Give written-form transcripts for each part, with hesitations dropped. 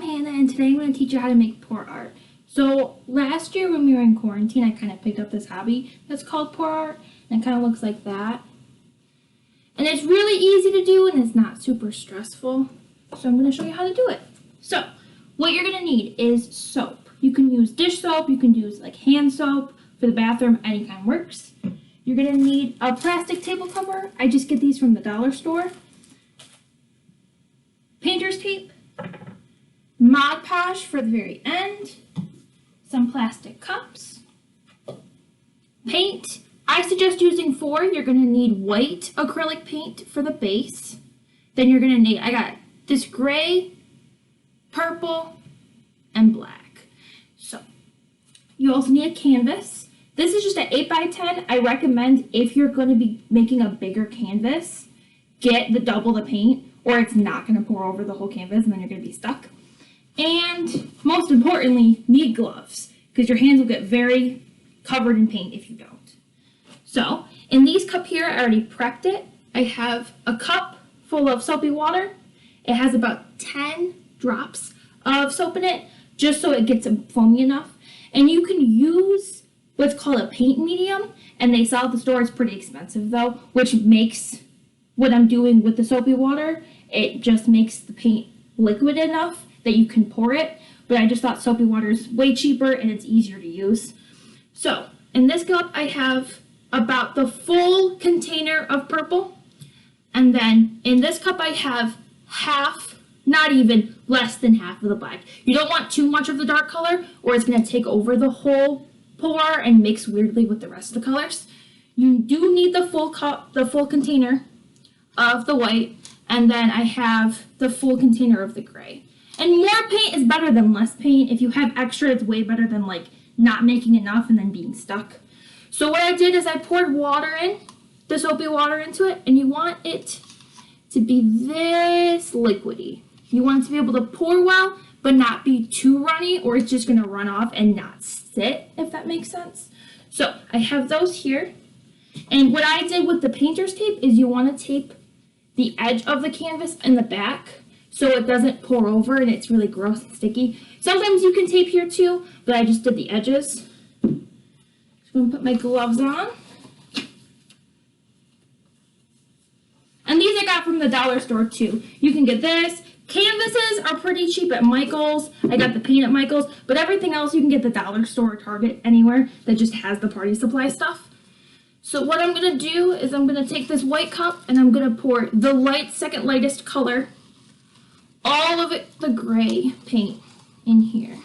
Hannah, and today I'm going to teach you how to make pour art. So last year when we were in quarantine, I kind of picked up this hobby that's called pour art, and it kind of looks like that. And it's really easy to do, and it's not super stressful. So I'm going to show you how to do it. So what you're going to need is soap. You can use dish soap, you can use like hand soap for the bathroom, any kind works. You're going to need a plastic table cover. I just get these from the dollar store. Painter's tape, Mod Podge for the very end, some plastic cups, paint. I suggest using 4. You're going to need white acrylic paint for the base. Then you're going to need, I got this gray, purple, and black. So you also need a canvas. This is just an 8x10. I recommend if you're going to be making a bigger canvas, get the double the paint, or it's not going to pour over the whole canvas and then you're going to be stuck. And most importantly, need gloves, because your hands will get very covered in paint if you don't. So in these cup here, I already prepped it. I have a cup full of soapy water. It has about 10 drops of soap in it, just so it gets foamy enough. And you can use what's called a paint medium, and they sell at the store. It's pretty expensive though, which makes what I'm doing with the soapy water, it just makes the paint liquid enough that you can pour it. But I just thought soapy water is way cheaper and it's easier to use. So in this cup, I have about the full container of purple. And then in this cup, I have half, not even, less than half of the black. You don't want too much of the dark color or it's going to take over the whole pour and mix weirdly with the rest of the colors. You do need the full cup, the full container of the white, and then I have the full container of the gray. And more paint is better than less paint. If you have extra, it's way better than like not making enough and then being stuck. So what I did is I poured water in, the soapy water into it, and you want it to be this liquidy. You want it to be able to pour well, but not be too runny, or it's just gonna run off and not sit, if that makes sense. So I have those here. And what I did with the painter's tape is you want to tape the edge of the canvas in the back so it doesn't pour over and it's really gross and sticky. Sometimes you can tape here too, but I just did the edges. So I'm going to put my gloves on. And these I got from the dollar store too. You can get this. Canvases are pretty cheap at Michael's. I got the paint at Michael's, but everything else you can get the dollar store or Target, anywhere that just has the party supply stuff. So what I'm going to do is I'm going to take this white cup and I'm going to pour the second lightest color, all of it, the gray paint in here.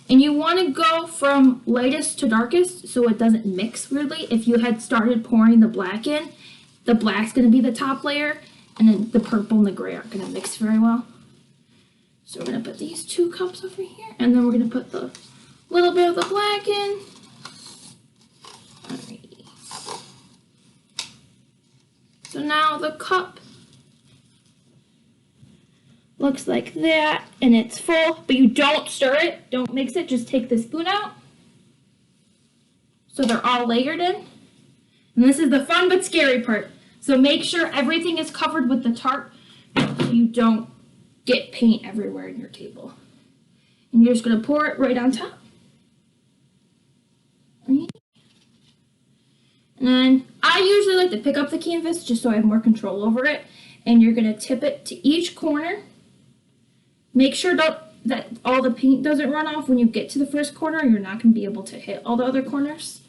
And you want to go from lightest to darkest so it doesn't mix weirdly. If you had started pouring the black in, the black's going to be the top layer and then the purple and the gray aren't going to mix very well. So we're going to put these 2 cups over here and then we're going to put the little bit of the black in. So now the cup looks like that, and it's full, but you don't stir it, don't mix it, just take the spoon out. So they're all layered in. And this is the fun but scary part. So make sure everything is covered with the tarp so you don't get paint everywhere in your table. And you're just going to pour it right on top. And then I usually like to pick up the canvas just so I have more control over it. And you're going to tip it to each corner. Make sure that all the paint doesn't run off when you get to the first corner. You're not going to be able to hit all the other corners.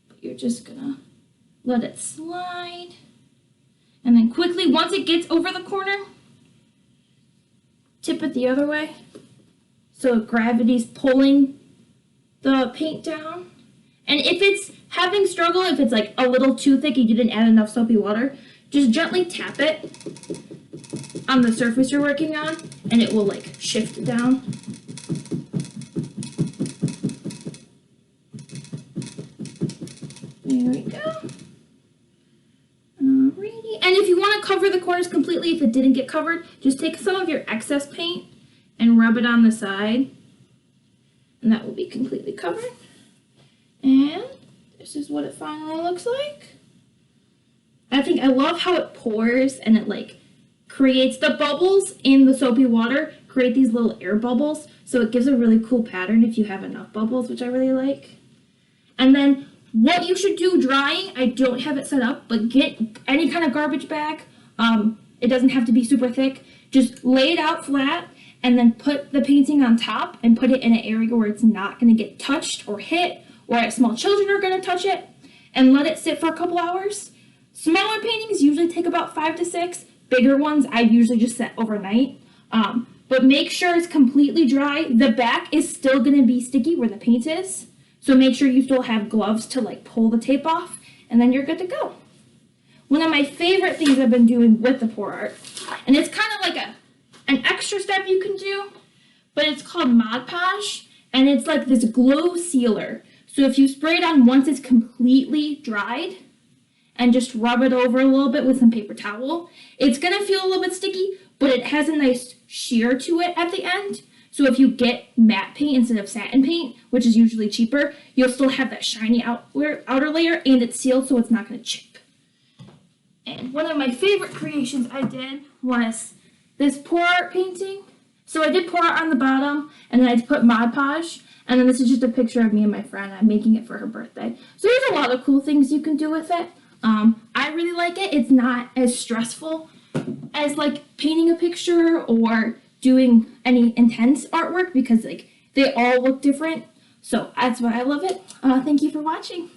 But you're just going to let it slide. And then quickly, once it gets over the corner, tip it the other way. So gravity's pulling the paint down. And if it's having struggle, if it's like a little too thick, you didn't add enough soapy water, just gently tap it on the surface you're working on, and it will like shift down. There we go. Alrighty. And if you want to cover the corners completely, if it didn't get covered, just take some of your excess paint and rub it on the side, and that will be completely covered. And this is what it finally looks like. I love how it pours and it like creates the bubbles in the soapy water, create these little air bubbles. So it gives a really cool pattern if you have enough bubbles, which I really like. And then what you should do drying, I don't have it set up, but get any kind of garbage bag. It doesn't have to be super thick. Just lay it out flat and then put the painting on top and put it in an area where it's not going to get touched or hit, or small children are going to touch it, and let it sit for a couple hours. Smaller paintings usually take about 5 to 6. Bigger ones I usually just set overnight. But make sure it's completely dry. The back is still going to be sticky where the paint is. So make sure you still have gloves to like pull the tape off, and then you're good to go. One of my favorite things I've been doing with the pour art, and it's kind of like an extra step you can do, but it's called Mod Podge, and it's like this glow sealer. So if you spray it on once it's completely dried, and just rub it over a little bit with some paper towel, it's gonna feel a little bit sticky, but it has a nice sheer to it at the end. So if you get matte paint instead of satin paint, which is usually cheaper, you'll still have that shiny outer layer, and it's sealed so it's not going to chip. And one of my favorite creations I did was this pour art painting. So I did pour art on the bottom, and then I put Mod Podge, and then this is just a picture of me and my friend. I'm making it for her birthday. So there's a lot of cool things you can do with it. I really like it. It's not as stressful as like painting a picture or doing any intense artwork, because like they all look different. So that's why I love it. Thank you for watching.